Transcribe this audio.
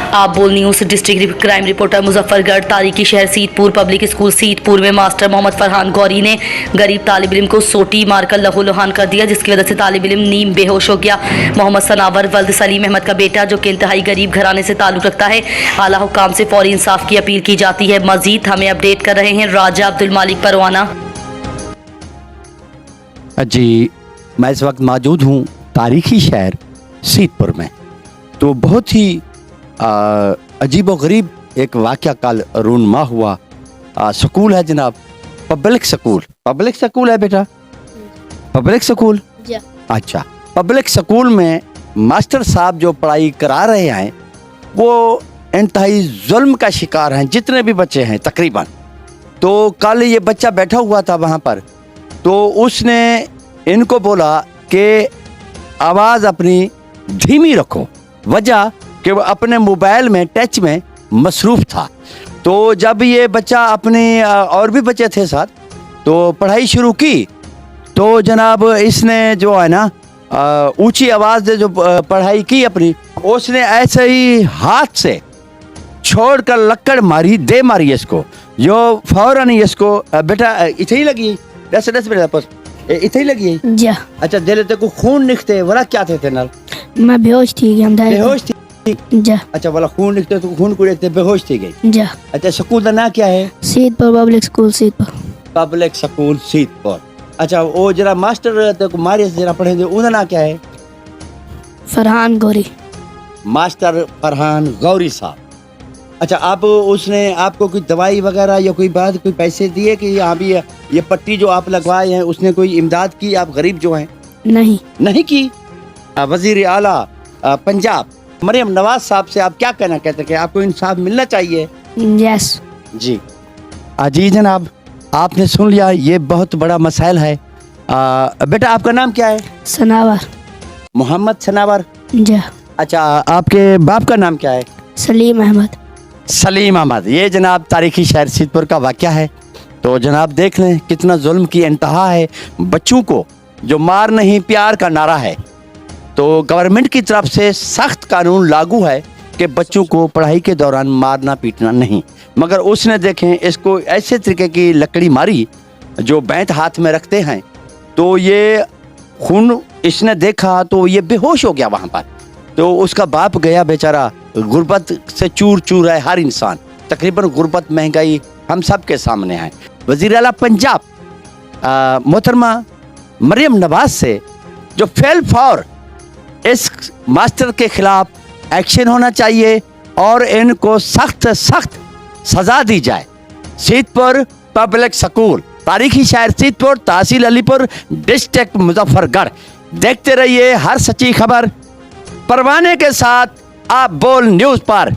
आप बोल news district crime reporter Muzaffargarh. तारीखी शहर सीतपुर पब्लिक स्कूल सीतपुर में मास्टर मोहम्मद फरहान गौरी ने गरीब तालिब इल्म को सोटी मारकर लहूलुहान कर दिया, जिसकी वजह से तालिब इल्म नीम बेहोश हो गया। मोहम्मद सनावर वल्द सलीम अहमद का बेटा, जो कि इंतहाई गरीब घराने से ताल्लुक रखता है। आला हुकाम से फौरी इंसाफ की अपील की जाती है। मजीद हमें अपडेट कर रहे हैं राजा अब्दुल मालिक परवाना। जी, मैं इस वक्त मौजूद हूँ तारीखी शहर सीतपुर में। तो बहुत ही अजीब व गरीब एक वाक़या कल रूनमा हुआ। स्कूल है जनाब, पब्लिक स्कूल है बेटा, पब्लिक स्कूल। अच्छा, पब्लिक स्कूल में मास्टर साहब जो पढ़ाई करा रहे हैं वो इंतहाई जुल्म का शिकार हैं, जितने भी बच्चे हैं तकरीबन। तो कल ये बच्चा बैठा हुआ था वहाँ पर, तो उसने इनको बोला कि आवाज़ अपनी धीमी रखो, वजह कि वो अपने मोबाइल में टच में मसरूफ़ था। तो जब ये बच्चा अपने और भी बच्चे थे साथ, तो पढ़ाई शुरू की, तो जनाब इसने जो है ना ऊंची आवाज़ से जो पढ़ाई की अपनी, उसने ऐसे ही हाथ से छोड़कर लक्कड़ मारी, दे मारी इसको, जो फौरन ही इसको बेटा इथे ही लगी, दस बेटा पर इथे ही लगी जा। अच्छा, दिल ते को खून निकते वाला क्या थे नल? मैं बेहोश थी गई, बेहोश थी जा। अच्छा, वाला खून निकते तो खून को देखते बेहोश थी गई जा। अच्छा, स्कूल का नाम क्या है? Sitpur public school Sitpur. Public school Sitpur. अच्छा, वो जरा मास्टर ते को मारे जरा पढ़े दे, उनका नाम क्या है? फरहान गौरी। मास्टर फरहान गौरी साहब। अच्छा, आप उसने आपको कोई दवाई वगैरह या कोई बात, कोई पैसे दिए कि यहाँ भी ये पट्टी जो आप लगवाए हैं उसने कोई इमदाद की? आप गरीब जो हैं नहीं की। वजीर आला पंजाब मरियम नवाज साहब से आप क्या कहना कहते हैं कि आपको इंसाफ मिलना चाहिए? यस जी। जी जनाब, आपने सुन लिया, ये बहुत बड़ा मसाइल है। बेटा आपका नाम क्या है? सनावर। मोहम्मद सनावर। जा। अच्छा, आपके बाप का नाम क्या है? सलीम अहमद। सलीम अहमद। ये जनाब तारीखी शहर सीतपुर का वाक़या है। तो जनाब देख लें कितना जुल्म की इंतहा है बच्चों को, जो मार नहीं प्यार का नारा है। तो गवर्नमेंट की तरफ से सख्त कानून लागू है कि बच्चों को पढ़ाई के दौरान मारना पीटना नहीं, मगर उसने देखें इसको ऐसे तरीके की लकड़ी मारी जो बैंत हाथ में रखते हैं, तो ये खून इसने देखा तो ये बेहोश हो गया वहाँ पर। तो उसका बाप गया बेचारा, गुर्बत से चूर चूर है हर इंसान, तकरीबन गुर्बत महंगाई हम सब के सामने है। वज़ीर आला पंजाब मोहतरमा मरियम नवाज से जो फेल फॉर इस मास्टर के खिलाफ एक्शन होना चाहिए और इनको सख्त सख्त सज़ा दी जाए। सीतपुर पब्लिक स्कूल, तारीखी शहर सीतपुर, तहसील अलीपुर, डिस्ट्रिक्ट मुजफ्फरगढ़। देखते रहिए हर सच्ची खबर परवाने के साथ आप बोल न्यूज़ पर।